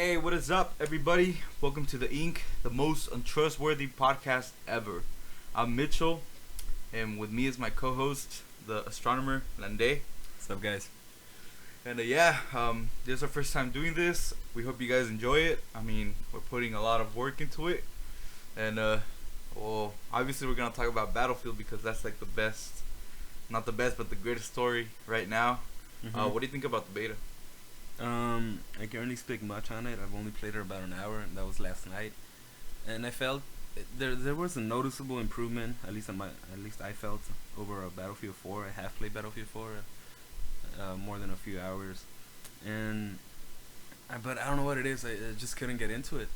Hey, what is up, everybody? Welcome to the Ink, the most untrustworthy podcast ever. I'm Mitchell, and with me is my co-host, the astronomer Lande. What's up, guys? And this is our first time doing this. We hope you guys enjoy it. I mean, we're putting a lot of work into it, and well, obviously we're gonna talk about Battlefield because that's like the best, not the best, but the greatest story right now. What do you think about the beta? I can't really speak much on it. I've only played it about an hour, and that was last night. And I felt there was a noticeable improvement. At least I felt over Battlefield 4. I have played Battlefield 4 more than a few hours, but I don't know what it is. I just couldn't get into it.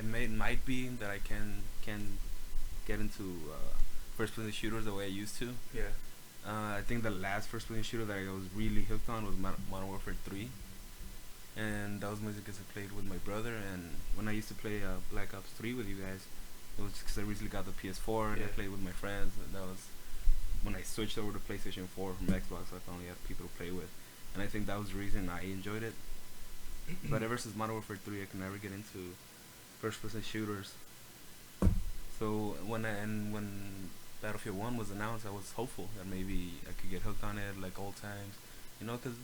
Might be that I can get into first person shooters the way I used to. Yeah. I think the last first person shooter that I was really hooked on was Modern Warfare 3, and that was mostly because I played with my brother. And when I used to play Black Ops 3 with you guys, it was because I recently got the PS4 and I played with my friends. And that was when I switched over to PlayStation 4 from Xbox. I finally had people to play with, and I think that was the reason I enjoyed it. But ever since Modern Warfare 3, I can never get into first person shooters. So when Battlefield 1 was announced, I was hopeful that maybe I could get hooked on it like old times. Because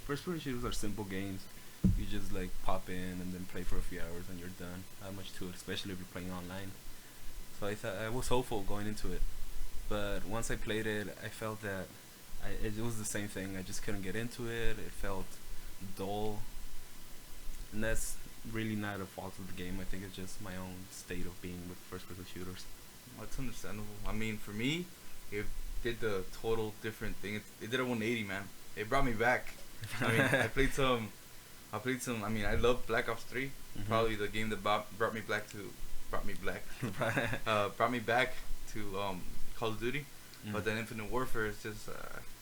first-person shooters are simple games. You just like pop in and then play for a few hours and you're done. Not much to it, especially if you're playing online. So I was hopeful going into it. But once I played it, I felt that it was the same thing. I just couldn't get into it. It felt dull. And that's really not a fault of the game. I think it's just my own state of being with first-person shooters. That's understandable. I mean, for me, it did the total different thing. It did a 180, man. It brought me back. I mean, I played some. I mean, I love Black Ops 3. Probably the game that brought me back to Call of Duty. But then Infinite Warfare is just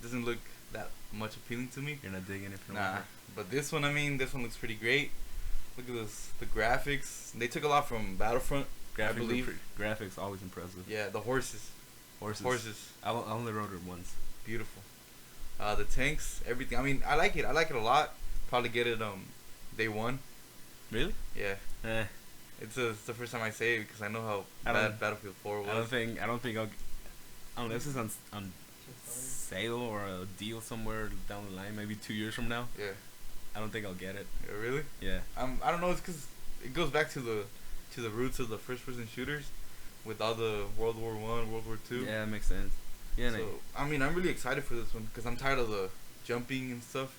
doesn't look that much appealing to me. You're not digging Infinite Warfare. But this one, this one looks pretty great. Look at this, the graphics. They took a lot from Battlefront. I believe. Graphics always impressive. Yeah, the horses. I only rode it once. Beautiful. The tanks, everything. I mean, I like it. I like it a lot. Probably get it day one. Really? Yeah. It's the first time I say it because I know how bad Battlefield 4 was. I don't think I'll, unless it's on sale or a deal somewhere down the line, maybe 2 years from now. Yeah. I don't think I'll get it. Yeah, really? Yeah. I don't know. It's because it goes back to the roots of the first-person shooters, with all the World War I, World War II. Yeah, it makes sense. Yeah. So I mean, I'm really excited for this one because I'm tired of the jumping and stuff.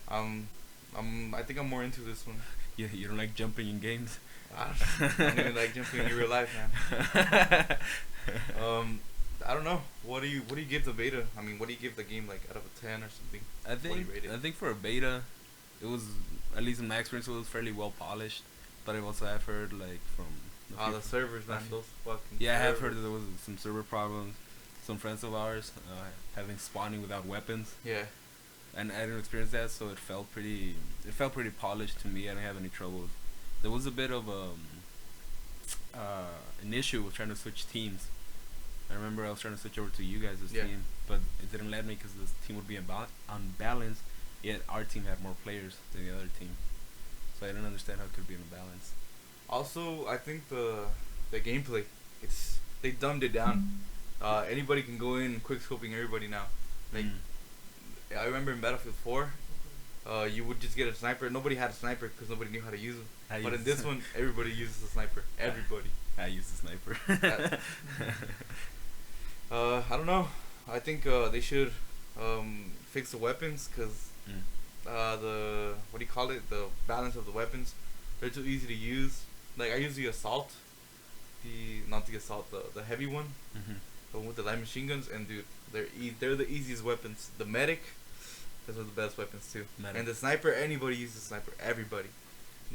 I think I'm more into this one. Yeah, you don't like jumping in games. I don't even like jumping in real life, man. I don't know. What do you give the beta? I mean, what do you give the game, like, out of a 10 or something? I think for a beta, it was, at least in my experience, it was fairly well polished. But I've heard like from the servers, man, those fucking. Yeah, I have heard that there was some server problems. Some friends of ours having spawning without weapons. Yeah. And I didn't experience that, so it felt pretty polished to me. I didn't have any troubles. There was a bit of an issue with trying to switch teams. I remember I was trying to switch over to you guys' team, but it didn't let me because this team would be unbalanced. Yet our team had more players than the other team. So I didn't understand how it could be an imbalance. Also, I think the gameplay, they dumbed it down. Anybody can go in quick scoping everybody now. Like I remember in Battlefield 4, you would just get a sniper. Nobody had a sniper because nobody knew how to use them. But in this one, everybody uses a sniper. Everybody. I use the sniper. I don't know. I think they should fix the weapons because. The balance of the weapons, they're too easy to use. Like I use the heavy one, the one with the light machine guns, and dude, they're the easiest weapons. The medic, those are the best weapons too. Medic. And the sniper, anybody uses sniper, everybody.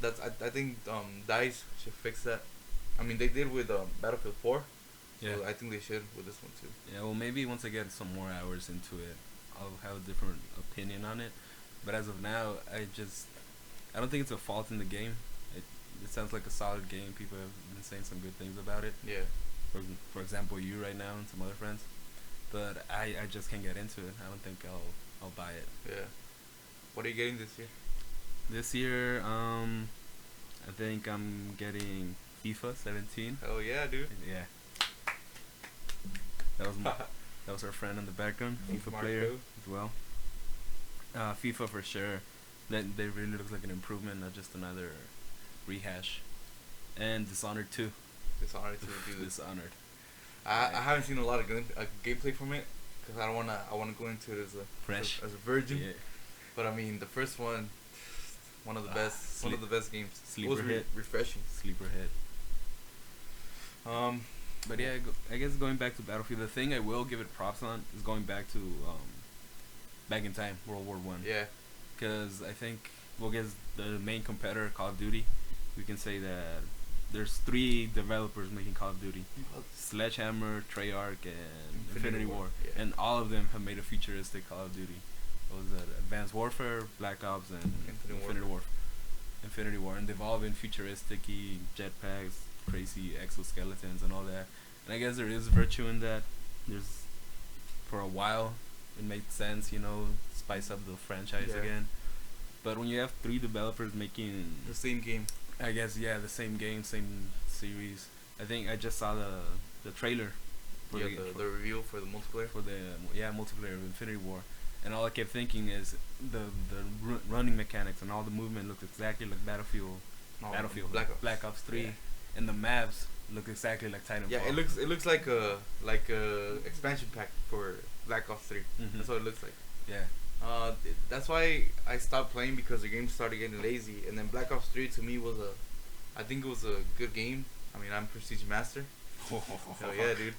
I think DICE should fix that. I mean they did with Battlefield 4, so yeah. I think they should with this one too. Yeah, well maybe once I get some more hours into it, I'll have a different opinion on it. But as of now, I don't think it's a fault in the game. It sounds like a solid game. People have been saying some good things about it. Yeah. For example, you right now and some other friends. But I just can't get into it. I don't think I'll buy it. Yeah. What are you getting this year? This year, I think I'm getting FIFA 17. Oh yeah, dude. Yeah. That was that was our friend in the background, FIFA player as well. FIFA for sure. They really looks like an improvement, not just another rehash. And Dishonored 2. Dishonored 2, dude. Dishonored. I haven't seen a lot of gameplay from it because I wanna go into it as a virgin. Yeah. But I mean, the first one, one of the best games. Sleeper it was hit. Refreshing. Sleeper hit. But yeah, I guess going back to Battlefield, the thing I will give it props on is going back to back in time, World War I. Yeah. Because I think, well, I guess the main competitor, Call of Duty, we can say that there's 3 developers making Call of Duty: Sledgehammer, Treyarch, and Infinity War. Yeah. And all of them have made a futuristic Call of Duty. What was that? Advanced Warfare, Black Ops, and Infinity War. And they've all been futuristic-y, jetpacks, crazy exoskeletons, and all that. And I guess there is virtue in that. There's, for a while, it made sense, spice up the franchise again. But when you have 3 developers making the same game, I guess the same game, same series. I think I just saw the trailer for the reveal for the multiplayer. For the multiplayer of Infinity War, and all I kept thinking is the running mechanics and all the movement looked exactly like Battlefield, Black Ops 3, and the maps look exactly like Titanfall. Yeah, it looks like a expansion pack for Black Ops 3. Mm-hmm. That's what it looks like. Yeah. That's why I stopped playing, because the game started getting lazy. And then Black Ops 3 to me I think it was a good game. I mean, I'm Prestige Master. Hell yeah, dude.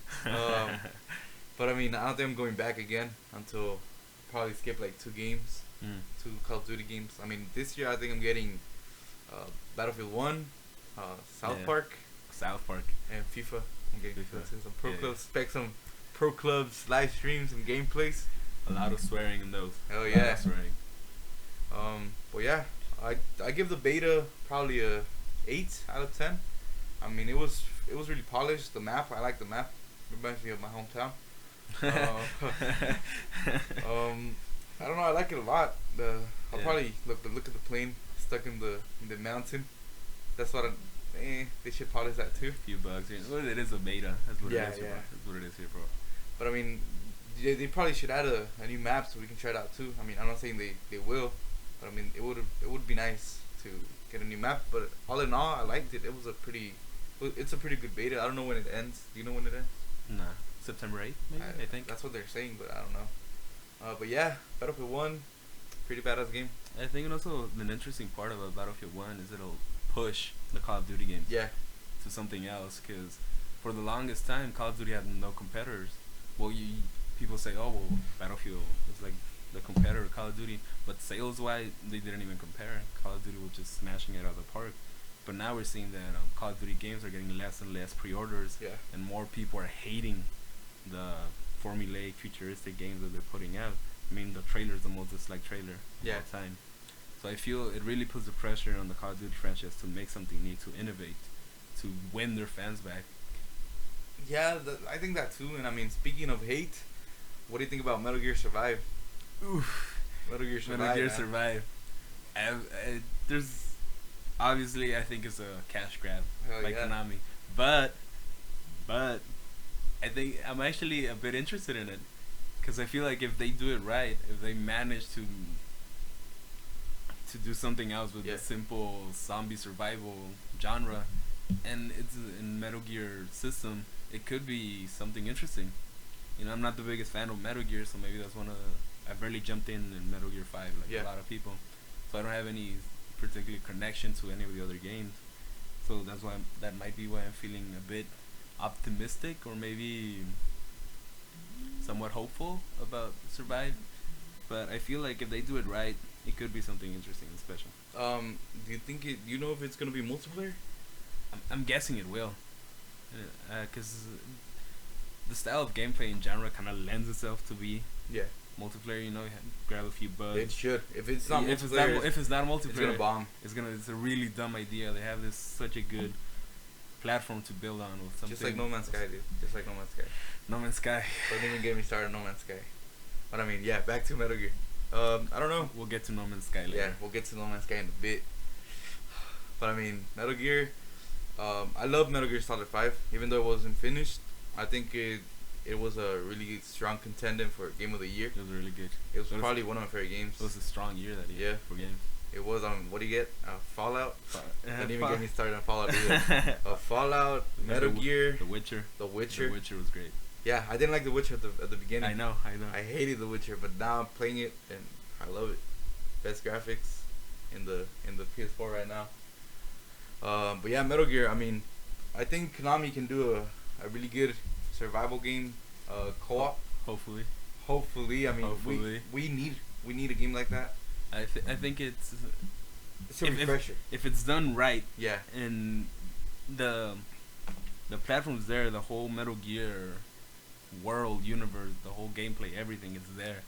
But I mean, I don't think I'm going back again until probably skip like 2 games, 2 Call of Duty games. I mean, this year I think I'm getting Battlefield 1, South Park, and FIFA. I'm getting some pro clubs, some pro clubs, live streams, and gameplays. A lot of swearing in those. Hell yeah. Well, yeah, I give the beta probably a 8 out of 10. I mean, it was really polished. The map, I like the map. It reminds me of my hometown. I don't know. I like it a lot. I'll probably look at the plane stuck in the mountain. That's what they should polish that too. A few bugs. Well, it is a beta. That's what it is. Bro. That's what it is here, bro. But I mean, they probably should add a new map so we can try it out too. I mean, I'm not saying they will, but I mean, it would be nice to get a new map. But all in all, I liked it. It's a pretty good beta. I don't know when it ends. Do you know when it ends? Nah, September 8th, maybe. I think that's what they're saying, but I don't know. But yeah, Battlefield 1, pretty badass game. I think also an interesting part about Battlefield 1 is it'll push the Call of Duty games. Yeah. To something else, because for the longest time, Call of Duty had no competitors. Well, people say, oh, well, Battlefield is like the competitor of Call of Duty, but sales-wise, they didn't even compare. Call of Duty was just smashing it out of the park. But now we're seeing that Call of Duty games are getting less and less pre-orders, and more people are hating the formulaic, futuristic games that they're putting out. I mean, the trailer is the most disliked trailer of all time. So I feel it really puts the pressure on the Call of Duty franchise to make something new, to innovate, to win their fans back. Yeah, I think that too. And I mean, speaking of hate, what do you think about Metal Gear Survive? Oof. Metal Gear Survive. Metal Gear Survive. There's obviously, I think it's a cash grab by Konami, but I think I'm actually a bit interested in it, because I feel like if they do it right, if they manage to do something else with the simple zombie survival genre, and it's in Metal Gear system, it could be something interesting. I'm not the biggest fan of Metal Gear, so maybe that's one of I barely jumped in Metal Gear 5 like a lot of people, so I don't have any particular connection to any of the other games. So that's why that might be why I'm feeling a bit optimistic, or maybe somewhat hopeful about Survive. But I feel like if they do it right, it could be something interesting and special. Do you think do you know if it's gonna be multiplayer? I'm guessing it will, because the style of gameplay in genre kind of lends itself to be multiplayer. You grab a few bugs. It should. If it's not multiplayer, if it's not multiplayer, it's gonna bomb. It's a really dumb idea. They have such a good platform to build on with something. Just like No Man's Sky, dude. Just like No Man's Sky. No Man's Sky. Don't even get me started on No Man's Sky. But I mean, back to Metal Gear. I don't know. We'll get to No Man's Sky later. Yeah, we'll get to No Man's Sky in a bit. But I mean, Metal Gear. I love Metal Gear Solid 5, even though it wasn't finished. I think it was a really strong contender for Game of the Year. It was really good. It was probably one of my favorite games. It was a strong year that year for games. It was what do you get? Fallout. Didn't even get me started on Fallout either. Fallout, Metal Gear, The Witcher. The Witcher. The Witcher was great. Yeah, I didn't like The Witcher at the beginning. I know. I hated The Witcher, but now I'm playing it and I love it. Best graphics in the PS4 right now. But yeah, Metal Gear. I mean, I think Konami can do a really good survival game, co-op. Hopefully, I mean, we need a game like that. I think it's a refresher. If it's done right. Yeah. And the platform's there, the whole Metal Gear world, universe, the whole gameplay, everything is there.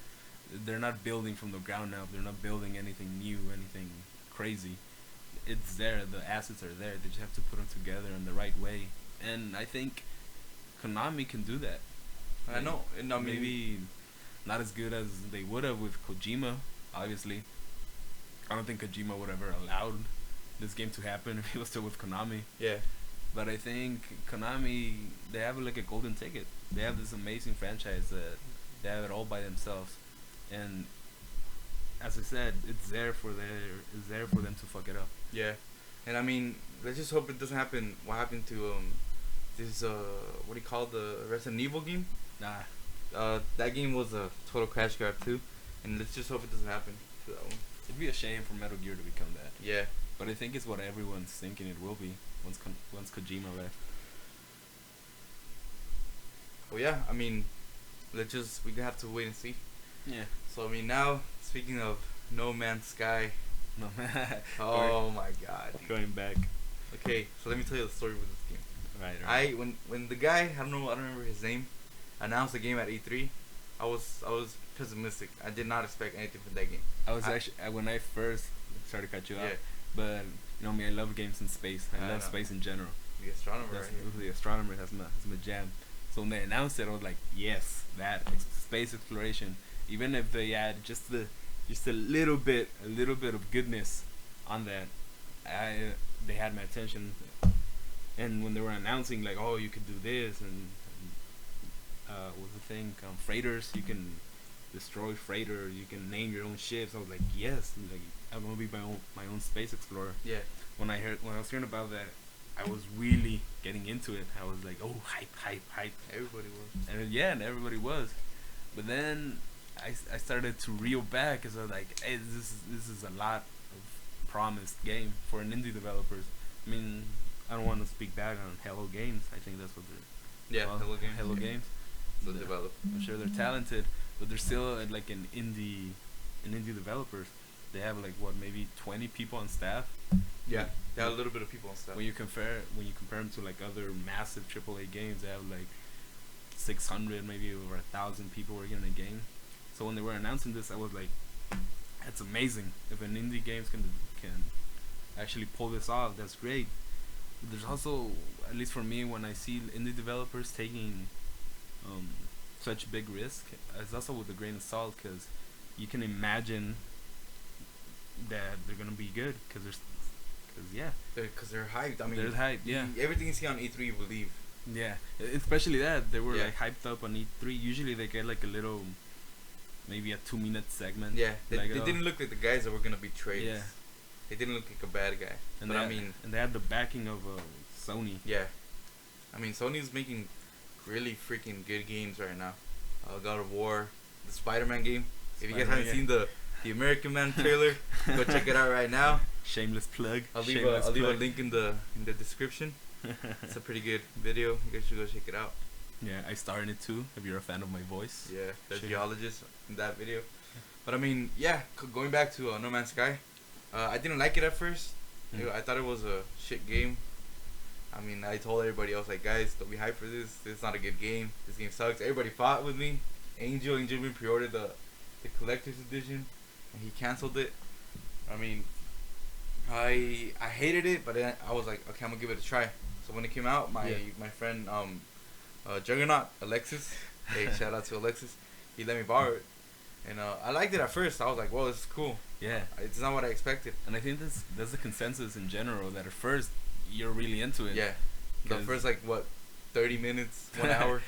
They're not building from the ground up. They're not building anything new, anything crazy. It's there. The assets are there. They just have to put them together in the right way. And I think Konami can do that. I know. And I mean, maybe not as good as they would have with Kojima, obviously. I don't think Kojima would have ever allowed this game to happen if he was still with Konami. Yeah. But I think Konami, they have like a golden ticket. They have this amazing franchise that they have it all by themselves. And as I said, it's there for them to fuck it up. Yeah. And I mean, let's just hope it doesn't happen. What happened to this what do you call the Resident Evil game? Nah. That game was a total crash grab too. And let's just hope it doesn't happen to that one. It'd be a shame for Metal Gear to become that. Yeah. But I think it's what everyone's thinking it will be once Kojima left. Well, yeah. I mean, we have to wait and see. Yeah. So I mean, now speaking of No Man's Sky. No. Oh my God. Going back. Okay, so let me tell you the story with this game. Right. When the guy, I don't remember his name, announced the game at E3, I was pessimistic. I did not expect anything from that game. I was actually when I first started to cut you off, but you know me, I love games in space. I love space in general. The astronomer. Right here. The astronomer has my jam. So when they announced it, I was like, yes, that space exploration. Even if they add just a little bit of goodness on that, they had my attention. And when they were announcing like, oh, you could do this and what's the thing? Freighters, you can destroy freighter, you can name your own ships. I was like, yes, like I'm gonna be my own space explorer. Yeah. When I was hearing about that, I was really getting into it. I was like, oh, hype. Everybody was. And everybody was. But then I started to reel back because I was like, hey, this is a lot of promised game for an indie developers. I mean, I don't want to speak bad on Hello Games. I think that's what they're. Yeah, Hello Games. The developer. I'm sure they're talented, but they're still like an indie developers. They have like maybe 20 people on staff. Yeah, they have a little bit of people on staff. When you compare them to like other massive AAA games, they have like 600, maybe over 1,000 people working on a game. So when they were announcing this, I was like, that's amazing. If an indie games can actually pull this off, that's great. But there's also, at least for me, when I see indie developers taking such big risk, it's also with a grain of salt, because you can imagine that they're gonna be good, because they're hyped. I mean, they're hyped. Yeah, everything you see on E3, you believe. Yeah, especially that they were like hyped up on E3. Usually they get like a little, maybe a 2-minute segment. Yeah, they didn't look like the guys that were gonna be traded. Yeah, they didn't look like a bad guy. And they had the backing of Sony. Yeah, I mean Sony's making really freaking good games right now. God of War, the Spider-Man game. If you guys haven't seen the American Man trailer, go check it out right now. Shameless plug. I'll leave a link in the description. It's a pretty good video. You guys should go check it out. Yeah, I starred in it too. If you're a fan of my voice. Yeah, the geologist in that video. But I mean, yeah, going back to No Man's Sky, I didn't like it at first. I thought it was a shit game. I mean, I told everybody, I was like, guys, don't be hyped for this. This is not a good game. This game sucks. Everybody fought with me. Angel pre-ordered the collector's edition, and he canceled it. I mean, I hated it, but then I was like, okay, I'm gonna give it a try. So when it came out, my friend Juggernaut Alexis, hey, shout out to Alexis, he let me borrow it. And I liked it at first. I was like, "Whoa, this is cool." Yeah. It's not what I expected. And I think that's the consensus in general, that at first you're really into it. Yeah. The first, like, what, 30 minutes, 1 hour.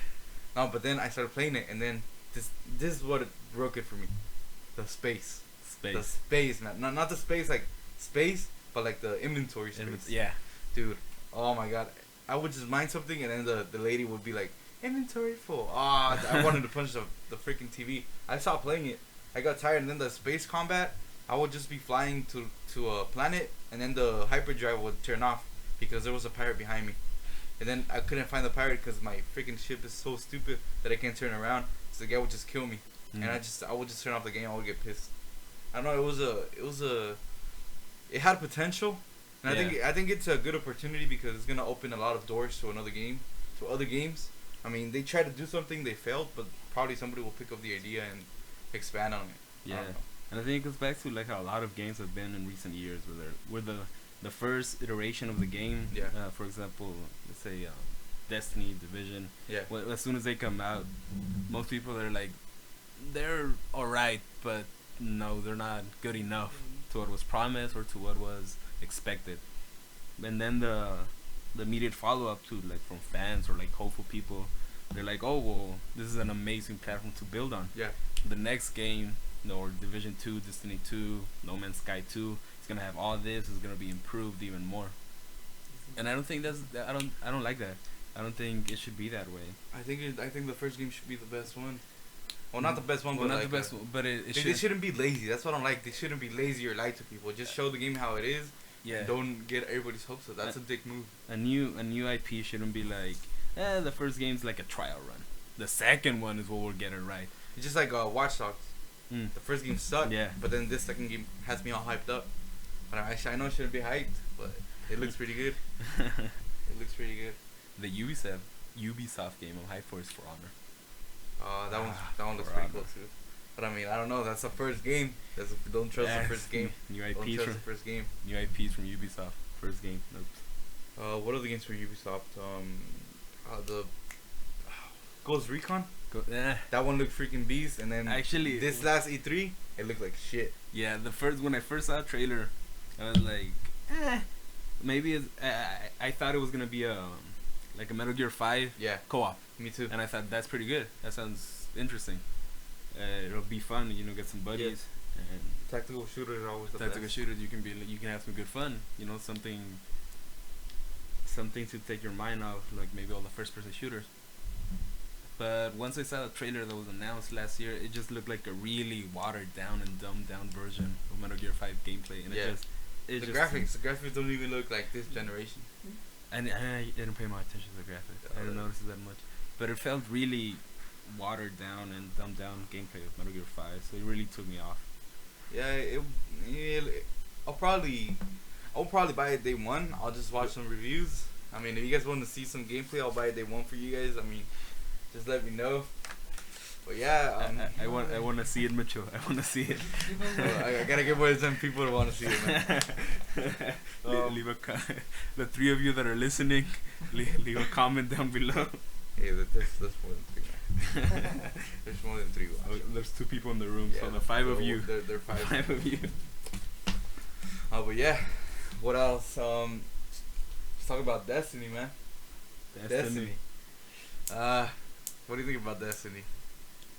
No, but then I started playing it, and then this is what it broke it for me. The space. The space, man. Not the space, like, space, but, like, the inventory space. Yeah. Dude, oh my god. I would just mine something, and then the lady would be like, inventory full. Ah, I wanted to punch the freaking TV. I stopped playing it. I got tired, and then the space combat, I would just be flying to a planet, and then the hyperdrive would turn off because there was a pirate behind me. And then I couldn't find the pirate because my freaking ship is so stupid that I can't turn around. So the guy would just kill me. And I would just turn off the game. I would get pissed. I don't know. It had potential. And I think it's a good opportunity because it's going to open a lot of doors to other games. I mean, they tried to do something, they failed, but probably somebody will pick up the idea and expand on it. Yeah. And I think it goes back to, like, how a lot of games have been in recent years, where the first iteration of the game, for example, let's say Destiny, Division, as soon as they come out, most people are like, they're alright, but no, they're not good enough to what was promised or to what was expected. And then the immediate follow-up to, like, from fans or, like, hopeful people, they're like, oh, well, this is an amazing platform to build on. Yeah. The next game, or Division 2, Destiny 2, No Man's Sky 2, it's gonna have all this. It's gonna be improved even more. And I don't think I don't like that. I don't think it should be that way. I think the first game should be the best one. Well, not the best one, but not like the best one. But they shouldn't be lazy. That's what I'm like. They shouldn't be lazy or lie to people. Just show the game how it is. Yeah. Don't get everybody's hopes up. That's a dick move. A new IP shouldn't be like, the first game's like a trial run. The second one is what we'll get it right. It's just like Watch Dogs. The first game sucked. Yeah. But then this second game has me all hyped up. But I know it shouldn't be hyped, but it looks pretty good. It looks pretty good. The Ubisoft game I'm hyped for is For Honor. That one looks pretty cool too. But I mean, I don't know. That's the first game. Don't trust the first game. New IPs don't trust the first game. New IPs from Ubisoft. First game. Nope. What other games from Ubisoft? The Ghost Recon. That one looked freaking beast. And then actually, this last E3, it looked like shit. Yeah, when I first saw a trailer, I was like, maybe I thought it was gonna be like a Metal Gear 5 co-op. Me too. And I thought that's pretty good. That sounds interesting. It'll be fun, get some buddies. Yeah. And tactical shooters are always the best. Tactical shooters, you can have some good fun. Something to take your mind off, like maybe all the first-person shooters. But once I saw the trailer that was announced last year, it just looked like a really watered down and dumbed down version of Metal Gear 5 gameplay, and the graphics don't even look like this generation. And I didn't pay my attention to the graphics. I didn't notice it that much, but it felt really watered down and dumbed down gameplay of Metal Gear 5, so it really took me off. Yeah, I'll probably buy it day one. I'll just watch some reviews. I mean, if you guys want to see some gameplay, I'll buy it day one for you guys. I mean, just let me know. But yeah, I want to see it, Mitchell. I want to see it. I gotta get more than 10 people to want to see it, man. Leave the 3 of you that are listening, leave a comment down below. Hey, that's more than 3, man. There's more than 3. There's 2 people in the room, so the 5 of you. They're 5 of you. But yeah, what else? Let's talk about Destiny, man. Destiny. What do you think about Destiny?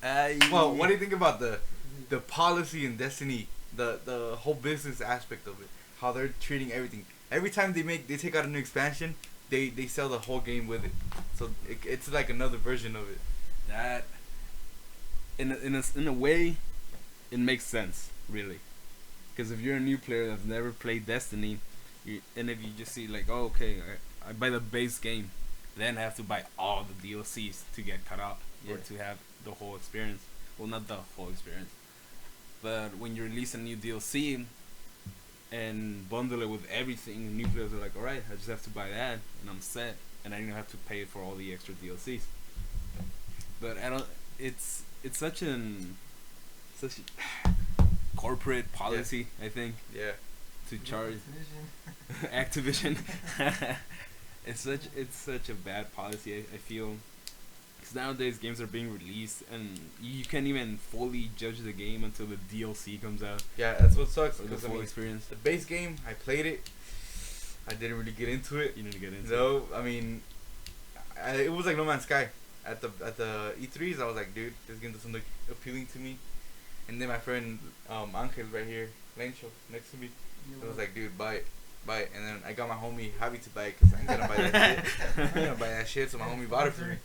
Well, what do you think about the policy in Destiny, the whole business aspect of it, how they're treating everything? Every time they take out a new expansion, they sell the whole game with it, so it's like another version of it. That in a way, it makes sense, really, because if you're a new player that's never played Destiny, and if you just see like, oh, okay, I buy the base game, then I have to buy all the DLCs to get caught up or to have the whole experience. Well, not the whole experience, but when you release a new DLC and bundle it with everything, new players are like, all right, I just have to buy that and I'm set, and I don't have to pay for all the extra DLCs. But I don't. It's such corporate policy, I think. Yeah. To charge Activision. It's such a bad policy. I feel, Because nowadays games are being released and you can't even fully judge the game until the DLC comes out. Yeah, that's what sucks. Or the full experience. The base game, I played it. I didn't really get into it. You need to get into it. No, I mean, it was like No Man's Sky. At the E3s, I was like, dude, this game doesn't look appealing to me. And then my friend Angel right here, Lencho, next to me, I was like, dude, buy it. And then I got my homie Javi to buy it because I ain't gonna buy that shit. I'm gonna buy that shit, so my homie bought it for me.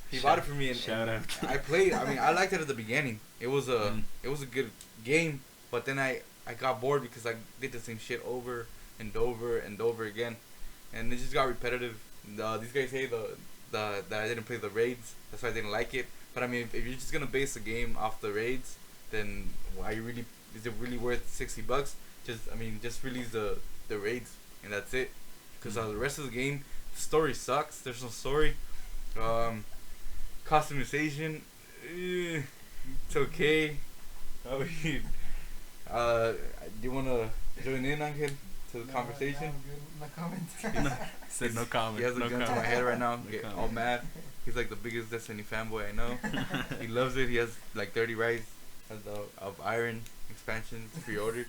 He bought it for me, and I played. I mean, I liked it at the beginning. It was a good game, but then I got bored because I did the same shit over and over and over again, and it just got repetitive. These guys say that I didn't play the raids, that's why I didn't like it. But I mean, if you're just gonna base the game off the raids, then is it really worth $60? Just release the raids and that's it. Because the rest of the game, the story sucks. There's no story. Customization, it's okay. I mean, do you wanna join in, Angel, to the conversation? No comment. Said no comment. He has a gun to my head right now. Get all mad. He's like the biggest Destiny fanboy I know. He loves it. He has like 30 rides of Iron expansions pre-ordered.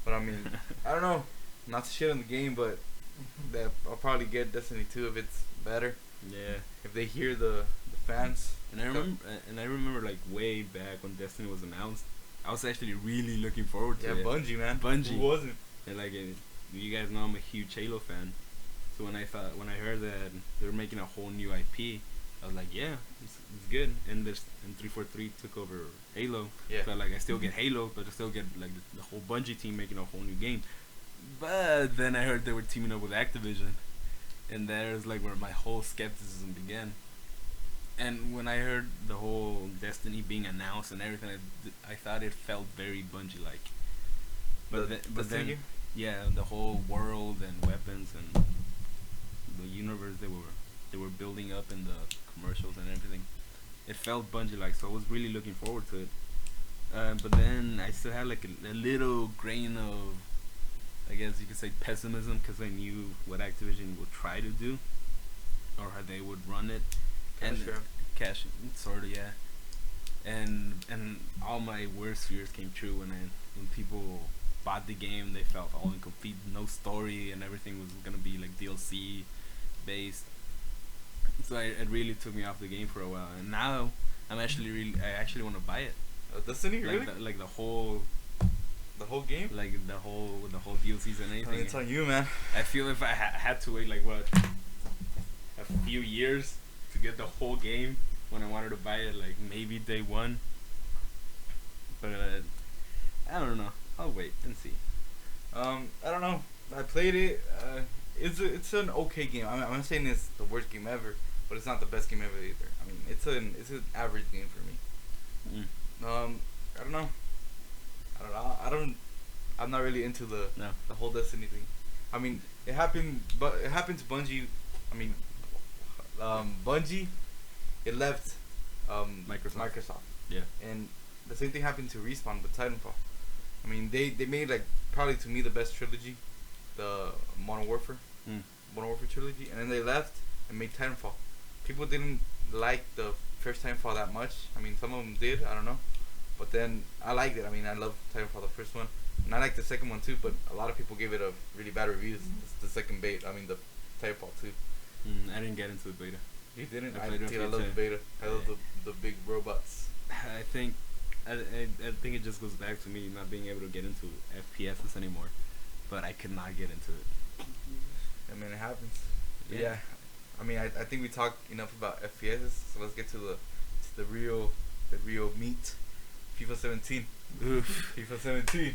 But I mean, I don't know. Not to shit on the game, but I'll probably get Destiny 2 if it's better. Yeah. If they hear the fans. And I remember like way back when Destiny was announced, I was actually really looking forward to it. Yeah, Bungie, man. Bungie. Who wasn't? And like, you guys know I'm a huge Halo fan. So when I heard that they were making a whole new IP, I was like, yeah, it's good. And 343 took over Halo. Yeah. So like, I still get Halo, but I still get like the whole Bungie team making a whole new game. But then I heard they were teaming up with Activision, and there's like where my whole skepticism began. And when I heard the whole Destiny being announced and everything, I thought it felt very Bungie-like. But then, yeah, the whole world and weapons and the universe they were building up in the commercials and everything, it felt Bungie-like. So I was really looking forward to it. But then I still had like a little grain of, I guess you could say, pessimism, because I knew what Activision would try to do, or how they would run it. Cash, sort of, yeah. And all my worst fears came true when people bought the game. They felt all incomplete, no story, and everything was gonna be like DLC based. So it really took me off the game for a while. And now I actually want to buy it. Destiny, like really? Like the whole game? Like the whole DLCs and anything. It's on you, man. I feel if I had to wait like what, a few years to get the whole game when I wanted to buy it, like maybe day one. But I don't know. I'll wait and see. I don't know. I played it. It's an okay game. I'm not saying it's the worst game ever, but it's not the best game ever either. I mean, it's an average game for me. I don't know. I'm not really into the whole Destiny thing. I mean, it happened to Bungie. I mean, Bungie, it left Microsoft. Yeah. And the same thing happened to Respawn with Titanfall. I mean, they made like probably to me the best trilogy, the Modern Warfare trilogy, and then they left and made Titanfall. People didn't like the first Titanfall that much. I mean, some of them did. I don't know. But then I liked it. I mean, I love Titanfall, the first one, and I like the second one too. But a lot of people gave it a really bad reviews. It's the second beta. I mean, the Titanfall 2. I didn't get into the beta. You didn't? I love the beta. I love the big robots. I think it just goes back to me not being able to get into FPSs anymore. But I could not get into it. I mean, it happens. Yeah. I mean, I think we talked enough about FPSs, so let's get to the real meat. FIFA 17. Oof. FIFA 17.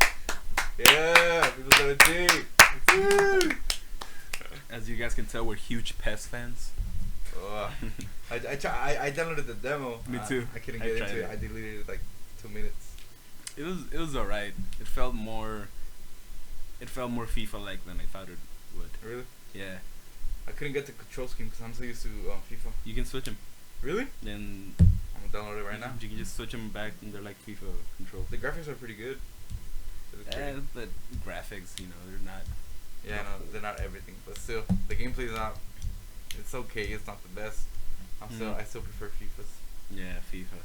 Yeah, FIFA 17. As you guys can tell, we're huge PES fans. I downloaded the demo. Me too. I couldn't get into it. I deleted it like 2 minutes. It was alright. It felt more FIFA like than I thought it would. Really? Yeah. I couldn't get the control scheme because I'm so used to FIFA. You can switch them. Really? Then I'm gonna download it right now. You can just switch them back, and they're like FIFA controls. The graphics are pretty good. Yeah, but graphics, they're not. Yeah, no, they're not everything, but still, the gameplay is not. It's okay. It's not the best. I still prefer FIFA's. Yeah, FIFA.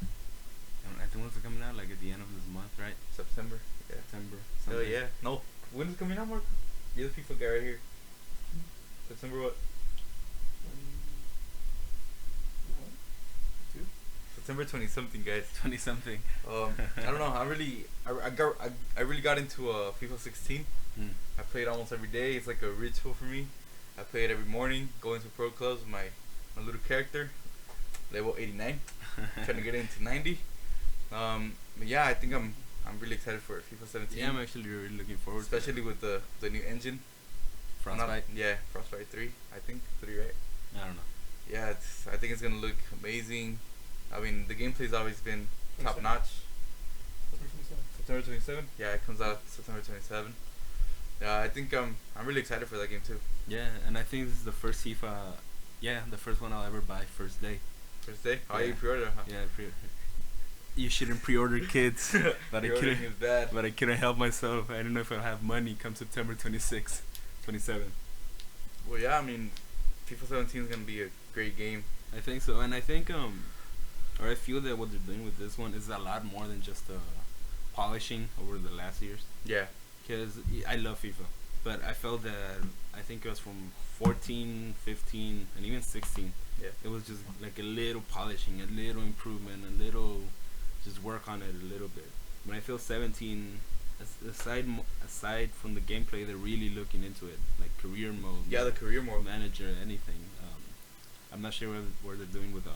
I think when's it coming out? Like at the end of this month, right? September. Yeah. September. Oh yeah. No. When is it coming out, Mark? You're the FIFA guy right here. September what? 2? September 20 something, guys. 20 something. I don't know. I really got into FIFA 16. I play it almost every day. It's like a ritual for me. I play it every morning. Go into pro clubs with my little character, level 89, trying to get into 90. But yeah, I think I'm really excited for FIFA 17. Yeah, I'm actually really looking forward. Especially with the new engine. Frostbite. Frostbite 3. I think 3, right? I don't know. Yeah, I think it's gonna look amazing. I mean, the gameplay's always been top notch. September 27. Yeah, it comes out September 27. Yeah, I think I'm really excited for that game too. Yeah, and I think this is the first FIFA. Yeah, the first one I'll ever buy first day. First day? Oh, Yeah. you pre-order, huh? Yeah, you shouldn't pre-order, kids. But I Pre-ordering couldn't. is bad. But I couldn't help myself. I don't know if I'll have money come September 26, 27. Well, yeah, I mean, FIFA 17 is gonna be a great game. I think so, and I think or I feel that what they're doing with this one is a lot more than just polishing over the last years. Yeah. Because I love FIFA, but I felt that I think it was from 14, 15, and even 16. Yeah. It was just like a little polishing, a little improvement, a little just work on it a little bit. When I feel 17, aside from the gameplay, they're really looking into it, like career mode. Yeah, the career mode. Manager, anything. I'm not sure what they're doing with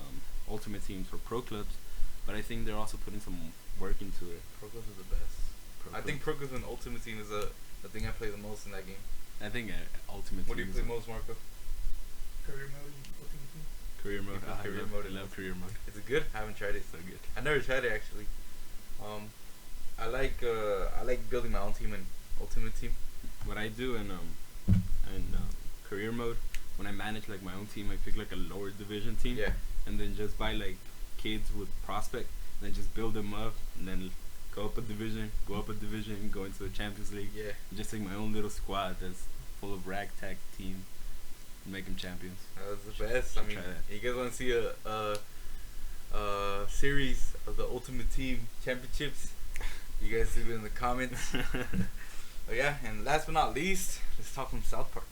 Ultimate Teams for pro clubs, but I think they're also putting some work into it. Pro Clubs is the best. I think Pro Clubs and Ultimate Team is the thing I play the most in that game. I think Ultimate What do Team you play most, Marco? Career mode and Ultimate Team. Career mode. You play career mode. I love career mode. Is it good? I haven't tried it. So good. I never tried it actually. I like building my own team in Ultimate Team. What I do in career mode, when I manage like my own team, I pick like a lower division team. Yeah. And then just buy like kids with prospect, and then just build them up, and then go up a division, go into the Champions League. Yeah. And just take my own little squad that's full of ragtag team, and make them champions. That's the best. I mean, Try that. you guys want to see a series of the Ultimate Team Championships? You guys leave it in the comments. Oh yeah, and last but not least, let's talk from South Park.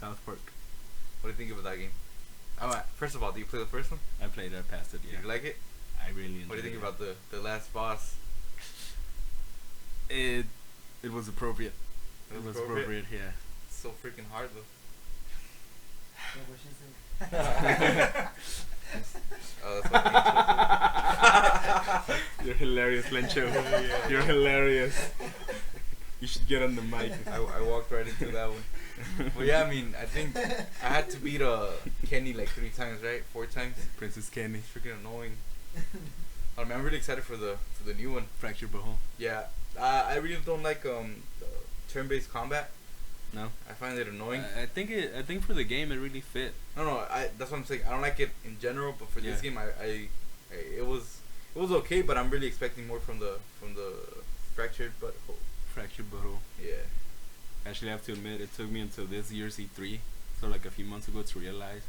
South Park. What do you think about that game? First of all, do you play the first one? I played it, passed it. Yeah. Did you like it? I really enjoyed it. What do you think about the last boss? It was appropriate. It It was was appropriate. Yeah. It's so freaking hard though. Yeah, what she said. Oh, that's what You're hilarious, Lencho. Yeah. You're hilarious. You should get on the mic. I walked right into that one. Well, yeah, I mean, I think I had to beat Kenny like 3 times, right? 4 times. Princess Kenny. It's freaking annoying. I mean, I'm really excited for the new one. Fractured Butthole. Yeah, I really don't like the turn-based combat. No. I find it annoying. I think for the game it really fit. No, that's what I'm saying. I don't like it in general, but for this Yeah. game, it was okay. But I'm really expecting more from the fractured butthole. Fractured Butthole. Yeah. Actually, I have to admit, it took me until this year's E3, so like a few months ago, to realize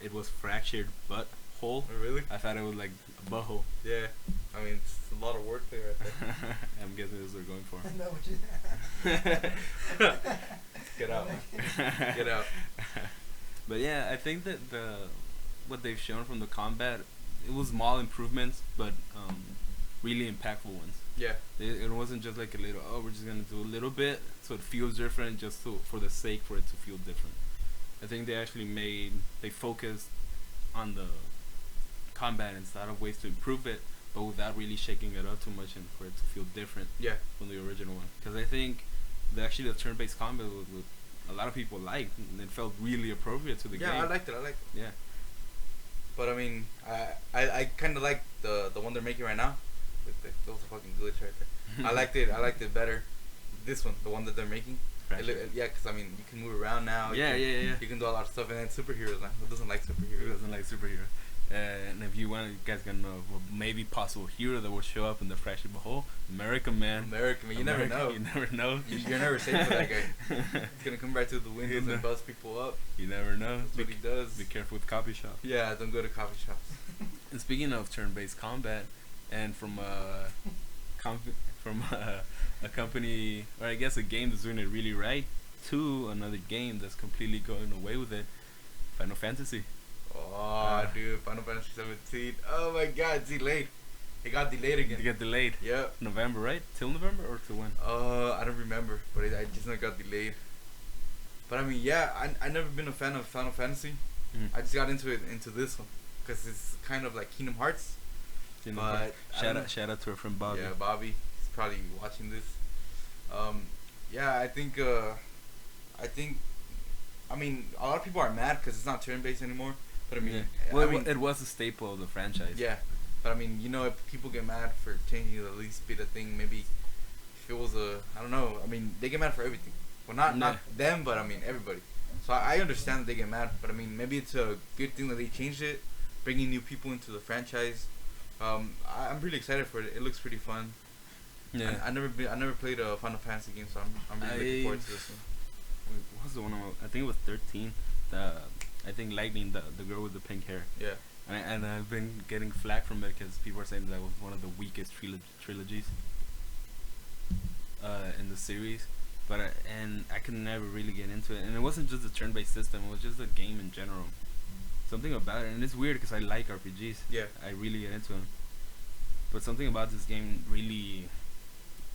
it was fractured butthole. Oh, really? I thought it was like a butthole. Yeah. I mean, it's a lot of wordplay right there. I'm guessing this is what they're going for. No, what you Get out. Get out. But yeah, I think that what they've shown from the combat, it was small improvements, but really impactful ones. Yeah. It wasn't just like a little, we're just gonna do a little bit so it feels different, just for the sake for it to feel different. I think they actually they focused on the combat and thought of ways to improve it, but without really shaking it up too much and for it to feel different. Yeah. From the original one. Because I think the turn-based combat with a lot of people liked, and it felt really appropriate to the game. Yeah, I liked it. Yeah. But I mean, I kind of like the one they're making right now. That was a fucking glitch right there. I liked it better. This one, the one that they're making. Yeah, because I mean, you can move around now. Yeah. You can do a lot of stuff, and then superheroes now. Who doesn't like superheroes? Who doesn't like superheroes? And if you want, you guys gonna know maybe possible hero that will show up in the Fractured Behold. American Man. American Man. You never know. You never know. You're never safe for that guy. He's gonna come right through the windows and bust people up. You never know. That's what he does. Be careful with copy shops. Yeah, don't go to coffee shops. And speaking of turn-based combat, and from a company, or I guess a game that's doing it really right, to another game that's completely going away with it, Final Fantasy. Oh, dude, Final Fantasy 17. Oh my God, it's delayed. It got delayed again. It got delayed. Yep. November, right? Till November or till when? I don't remember, but I just know it got delayed. But I mean, yeah, I never been a fan of Final Fantasy. Mm-hmm. I just got into this one because it's kind of like Kingdom Hearts. But shout out to our friend Bobby. Yeah, Bobby. He's probably watching this. Yeah, I think. I mean, a lot of people are mad because it's not turn-based anymore. But I mean, yeah. Well, it was a staple of the franchise. Yeah, but I mean, if people get mad for changing the least bit of thing, maybe if it was I don't know. I mean, they get mad for everything. Well, not them, but I mean everybody. So I understand that they get mad, but I mean maybe it's a good thing that they changed it, bringing new people into the franchise. I'm really excited for it. It looks pretty fun. Yeah. I never played a Final Fantasy game, so I'm really looking forward to this one. What was the one? I think it was 13. I think Lightning, the girl with the pink hair. Yeah. And I've been getting flack from it because people are saying that was one of the weakest trilogies in the series. But I could never really get into it. And it wasn't just the turn-based system. It was just the game in general. Something about it. And it's weird because I like RPGs. Yeah. I really get into them. But something about this game really,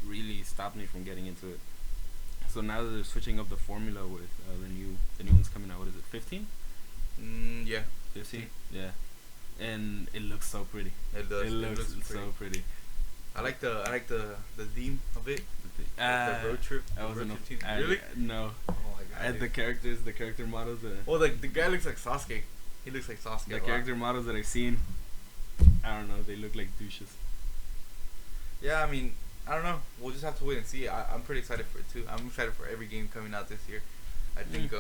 really stopped me from getting into it. So now that they're switching up the formula with the new ones coming out. What is it, 15? Yeah. 15? Yeah. And it looks so pretty. It does. It looks so pretty. I like the theme of it. The road trip. I wasn't really? No. Oh my God. The character models. Well, the guy looks like Sasuke. He looks like Sasuke. The character models that I've seen, I don't know. They look like douches. Yeah, I mean, I don't know. We'll just have to wait and see. I'm pretty excited for it too. I'm excited for every game coming out this year. I think.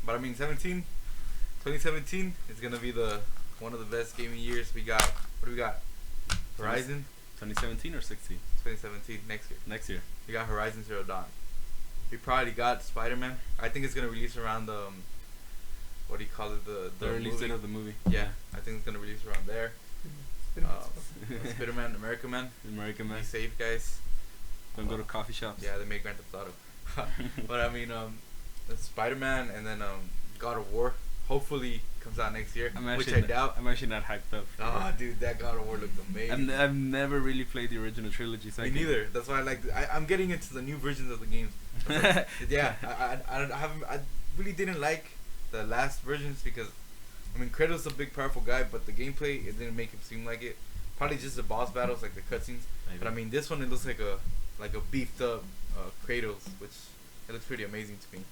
But I mean, 2017 is gonna be one of the best gaming years. We got. What do we got? Horizon. 2017 or 16? 2017 next year. Next year. We got Horizon Zero Dawn. We probably got Spider-Man. I think it's gonna release around the. What do you call it? The release date of the movie. Yeah, I think it's gonna release around there. Spider-Man, American Man. Be safe, guys. Don't go to coffee shops. Yeah, they make Grand Theft Auto. But I mean, Spider-Man and then God of War. Hopefully comes out next year, which I doubt. I'm actually not hyped up. Oh, dude, that God of War looked amazing. I've never really played the original trilogy. So Me neither. That's why I'm getting into the new versions of the games. Yeah, I really didn't like the last versions because, I mean, Kratos is a big powerful guy, but the gameplay, it didn't make him seem like it. Probably just the boss battles, like the cutscenes. Maybe. But I mean, this one it looks like a beefed up Kratos, which it looks pretty amazing to me.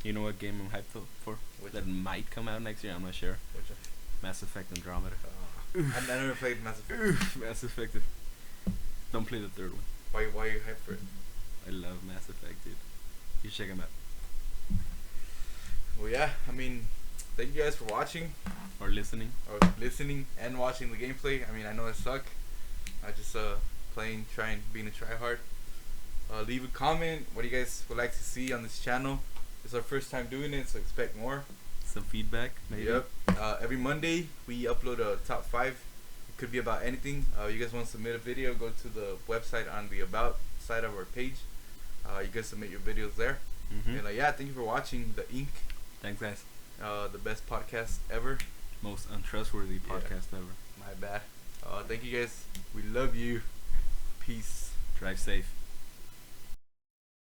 You know what game I'm hyped up for? Which that one? Might come out next year. I'm not sure. Which one? Mass Effect Andromeda. I never played Mass Effect. Mass Effect. Don't play the third one. Why are you hyped for it? I love Mass Effect, dude. You should check them out. Well, yeah. I mean, thank you guys for watching. Or listening. And watching the gameplay. I mean, I know I suck. I just being a tryhard. Leave a comment. What do you guys would like to see on this channel? It's our first time doing it, so expect more. Some feedback, maybe. Yep. Every Monday we upload a top 5. It could be about anything. You guys want to submit a video? Go to the website on the about side of our page. You guys submit your videos there. Mm-hmm. And yeah, thank you for watching the Ink. Thanks, guys. The best podcast ever. Most untrustworthy podcast ever. My bad. Thank you guys. We love you. Peace. Drive safe.